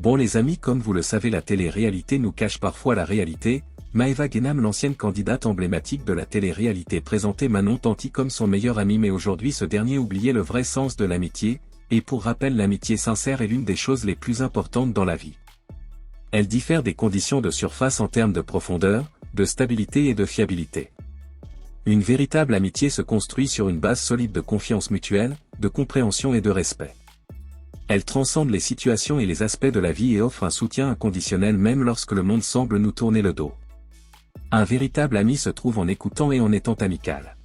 Bon les amis, comme vous le savez, la télé-réalité nous cache parfois la réalité. Maëva Guénam, l'ancienne candidate emblématique de la télé-réalité, présentait Manon Tanti comme son meilleur ami, mais aujourd'hui ce dernier oubliait le vrai sens de l'amitié, et pour rappel, l'amitié sincère est l'une des choses les plus importantes dans la vie. Elle diffère des conditions de surface en termes de profondeur, de stabilité et de fiabilité. Une véritable amitié se construit sur une base solide de confiance mutuelle, de compréhension et de respect. Elle transcende les situations et les aspects de la vie et offre un soutien inconditionnel même lorsque le monde semble nous tourner le dos. Un véritable ami se trouve en écoutant et en étant amical.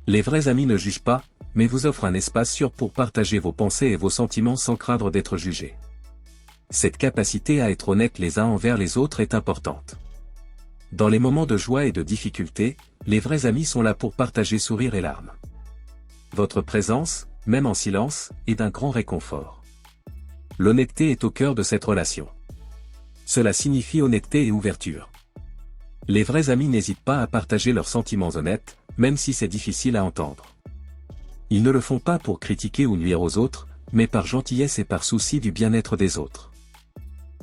Les vrais amis ne jugent pas, mais vous offrent un espace sûr pour partager vos pensées et vos sentiments sans craindre d'être jugés. Cette capacité à être honnête les uns envers les autres est importante. Dans les moments de joie et de difficulté, les vrais amis sont là pour partager sourires et larmes. Votre présence, même en silence, est d'un grand réconfort. L'honnêteté est au cœur de cette relation. Cela signifie honnêteté et ouverture. Les vrais amis n'hésitent pas à partager leurs sentiments honnêtes, même si c'est difficile à entendre. Ils ne le font pas pour critiquer ou nuire aux autres, mais par gentillesse et par souci du bien-être des autres.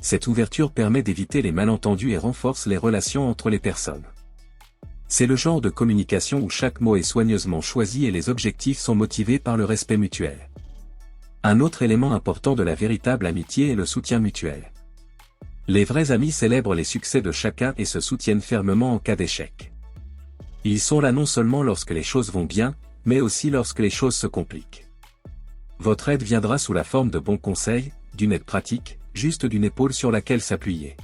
Cette ouverture permet d'éviter les malentendus et renforce les relations entre les personnes. C'est le genre de communication où chaque mot est soigneusement choisi et les objectifs sont motivés par le respect mutuel. Un autre élément important de la véritable amitié est le soutien mutuel. Les vrais amis célèbrent les succès de chacun et se soutiennent fermement en cas d'échec. Ils sont là non seulement lorsque les choses vont bien, mais aussi lorsque les choses se compliquent. Votre aide viendra sous la forme de bons conseils, d'une aide pratique, juste d'une épaule sur laquelle s'appuyer.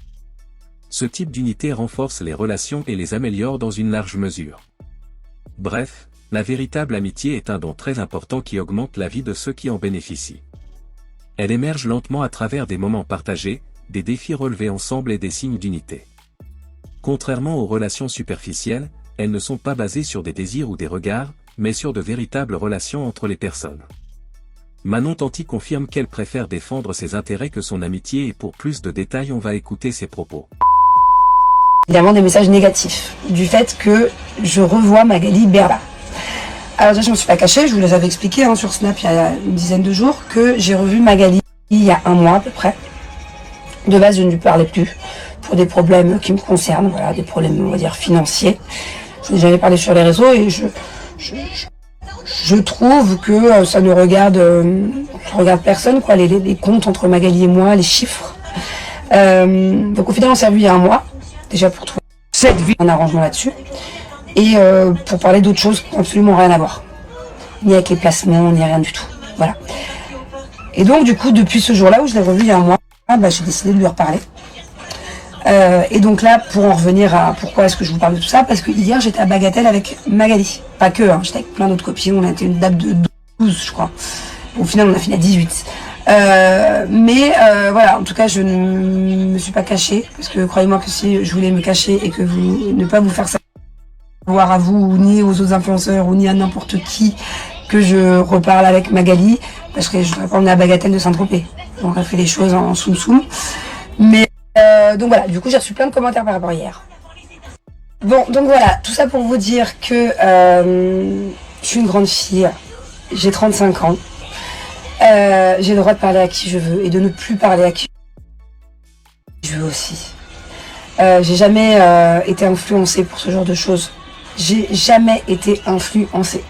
Ce type d'unité renforce les relations et les améliore dans une large mesure. Bref, la véritable amitié est un don très important qui augmente la vie de ceux qui en bénéficient. Elle émerge lentement à travers des moments partagés, des défis relevés ensemble et des signes d'unité. Contrairement aux relations superficielles, elles ne sont pas basées sur des désirs ou des regards, mais sur de véritables relations entre les personnes. Manon Tanti confirme qu'elle préfère défendre ses intérêts que son amitié, et pour plus de détails on va écouter ses propos. Évidemment des messages négatifs, du fait que je revois Magali Berda. Alors déjà je ne me suis pas cachée, je vous les avais expliqué sur Snap il y a une dizaine de jours, que j'ai revu Magali il y a un mois à peu près. De base je ne lui parlais plus, pour des problèmes qui me concernent, voilà, des problèmes on va dire financiers. Je n'ai jamais parlé sur les réseaux et je trouve que ça ne regarde personne, quoi, les comptes entre Magali et moi, les chiffres. Donc au final on s'est revu il y a un mois, déjà pour trouver un arrangement là-dessus, et pour parler d'autres choses qui n'ont absolument rien à voir, ni avec les placements, ni rien du tout, voilà. Et donc du coup depuis ce jour-là où je l'ai revu il y a un mois, j'ai décidé de lui reparler. Et donc là, pour en revenir à pourquoi est-ce que je vous parle de tout ça, parce que hier j'étais à Bagatelle avec Magali, pas que, j'étais avec plein d'autres copines, on a été une date de 12 je crois, au final on a fini à 18. Voilà, en tout cas je ne me suis pas cachée, parce que croyez-moi que si je voulais me cacher et que ne pas vous faire savoir à vous, ni aux autres influenceurs, ou ni à n'importe qui, que je reparle avec Magali, parce que je ne voudrais pas emmener à Bagatelle de Saint-Tropez, donc on a fait les choses en soum-soum, mais donc voilà, du coup j'ai reçu plein de commentaires par rapport à hier. Bon, donc voilà, tout ça pour vous dire que je suis une grande fille, j'ai 35 ans, j'ai le droit de parler à qui je veux et de ne plus parler à qui je veux aussi. J'ai jamais été influencée pour ce genre de choses. J'ai jamais été influencée.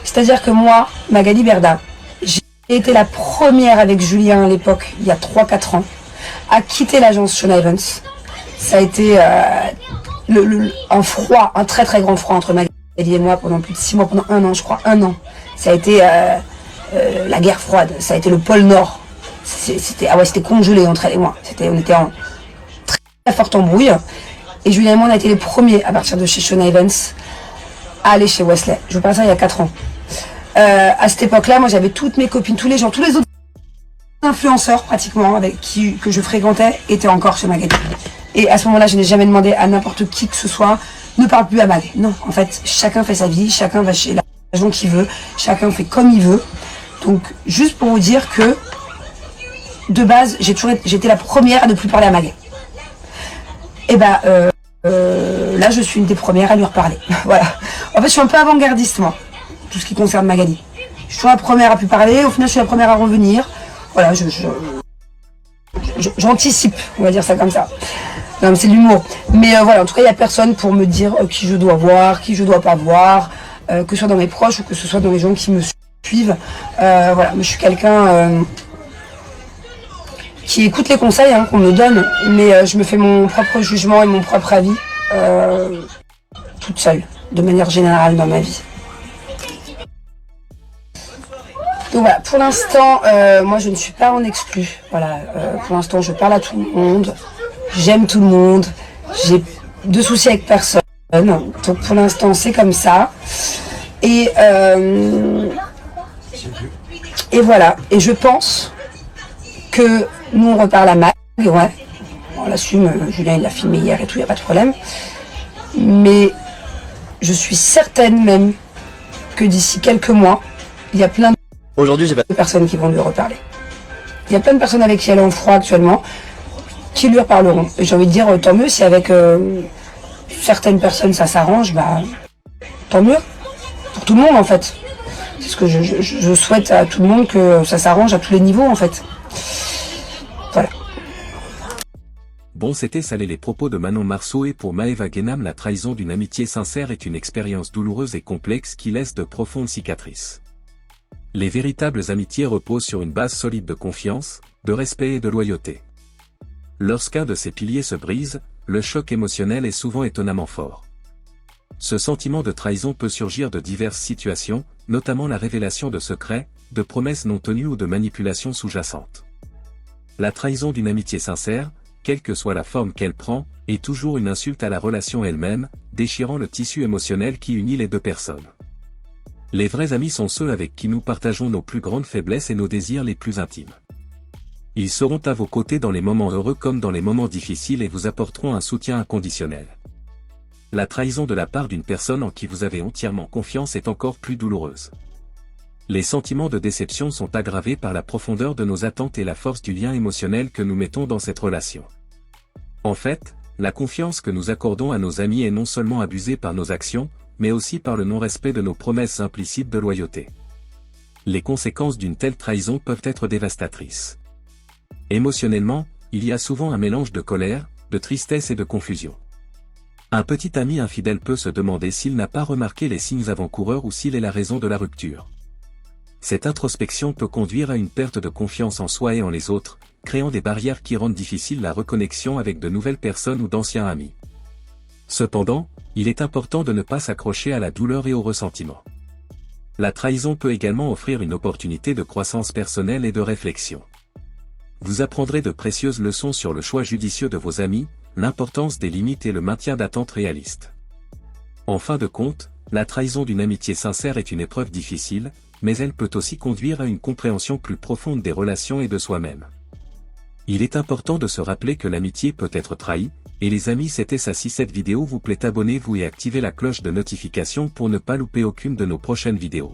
C'est-à-dire que moi, Magali Berda, j'ai été la première avec Julien à l'époque, il y a 3-4 ans, à quitter l'agence Sean Evans. Ça a été un froid, un très très grand froid entre Magali et moi pendant plus de 6 mois, pendant 1 an je crois, 1 an. Ça a été la guerre froide, ça a été le pôle Nord. C'était congelé entre elle et moi. On était en très, très forte embrouille. Et Julien et moi on a été les premiers à partir de chez Sean Evans à aller chez Wesley. Je vous parle ça il y a 4 ans. À cette époque-là, moi j'avais toutes mes copines, tous les autres influenceurs pratiquement que je fréquentais étaient encore chez Magali. Et à ce moment-là, je n'ai jamais demandé à n'importe qui que ce soit, ne parle plus à Mag. Non, en fait, chacun fait sa vie, chacun va chez l'agent qu'il veut, chacun fait comme il veut. Donc, juste pour vous dire que, de base, j'étais la première à ne plus parler à Mag. Et là, je suis une des premières à lui reparler. Voilà. En fait, je suis un peu avant-gardiste, moi, tout ce qui concerne Magali. Je suis la première à plus parler, au final, je suis la première à revenir. Voilà, j'anticipe, on va dire ça comme ça. Non, mais c'est de l'humour. Mais voilà, en tout cas, il n'y a personne pour me dire qui je dois voir, qui je dois pas voir, que ce soit dans mes proches ou que ce soit dans les gens qui me suivent. Voilà, mais je suis quelqu'un qui écoute les conseils qu'on me donne, mais je me fais mon propre jugement et mon propre avis toute seule, de manière générale dans ma vie. Donc voilà, pour l'instant, moi je ne suis pas en exclu. Voilà, pour l'instant je parle à tout le monde, j'aime tout le monde, j'ai de soucis avec personne. Donc pour l'instant c'est comme ça. Et voilà, et je pense que nous on reparle à Mag, ouais, on l'assume, Julien il l'a filmé hier et tout, il n'y a pas de problème. Mais je suis certaine même que d'ici quelques mois, il y a plein de personnes qui vont lui reparler. Il y a plein de personnes avec qui elle est en froid actuellement, qui lui reparleront. Et j'ai envie de dire, tant mieux, si avec certaines personnes ça s'arrange, bah tant mieux. Pour tout le monde en fait. C'est ce que je souhaite à tout le monde, que ça s'arrange à tous les niveaux en fait. Voilà. Bon, c'était ça les propos de Manon Marceau, et pour Maëva Guénam, la trahison d'une amitié sincère est une expérience douloureuse et complexe qui laisse de profondes cicatrices. Les véritables amitiés reposent sur une base solide de confiance, de respect et de loyauté. Lorsqu'un de ces piliers se brise, le choc émotionnel est souvent étonnamment fort. Ce sentiment de trahison peut surgir de diverses situations, notamment la révélation de secrets, de promesses non tenues ou de manipulations sous-jacentes. La trahison d'une amitié sincère, quelle que soit la forme qu'elle prend, est toujours une insulte à la relation elle-même, déchirant le tissu émotionnel qui unit les deux personnes. Les vrais amis sont ceux avec qui nous partageons nos plus grandes faiblesses et nos désirs les plus intimes. Ils seront à vos côtés dans les moments heureux comme dans les moments difficiles et vous apporteront un soutien inconditionnel. La trahison de la part d'une personne en qui vous avez entièrement confiance est encore plus douloureuse. Les sentiments de déception sont aggravés par la profondeur de nos attentes et la force du lien émotionnel que nous mettons dans cette relation. En fait, la confiance que nous accordons à nos amis est non seulement abusée par nos actions, mais aussi par le non-respect de nos promesses implicites de loyauté. Les conséquences d'une telle trahison peuvent être dévastatrices. Émotionnellement, il y a souvent un mélange de colère, de tristesse et de confusion. Un petit ami infidèle peut se demander s'il n'a pas remarqué les signes avant-coureurs ou s'il est la raison de la rupture. Cette introspection peut conduire à une perte de confiance en soi et en les autres, créant des barrières qui rendent difficile la reconnexion avec de nouvelles personnes ou d'anciens amis. Cependant, il est important de ne pas s'accrocher à la douleur et au ressentiment. La trahison peut également offrir une opportunité de croissance personnelle et de réflexion. Vous apprendrez de précieuses leçons sur le choix judicieux de vos amis, l'importance des limites et le maintien d'attentes réalistes. En fin de compte, la trahison d'une amitié sincère est une épreuve difficile, mais elle peut aussi conduire à une compréhension plus profonde des relations et de soi-même. Il est important de se rappeler que l'amitié peut être trahie, et les amis, c'était ça. Si cette vidéo vous plaît, abonnez-vous et activez la cloche de notification pour ne pas louper aucune de nos prochaines vidéos.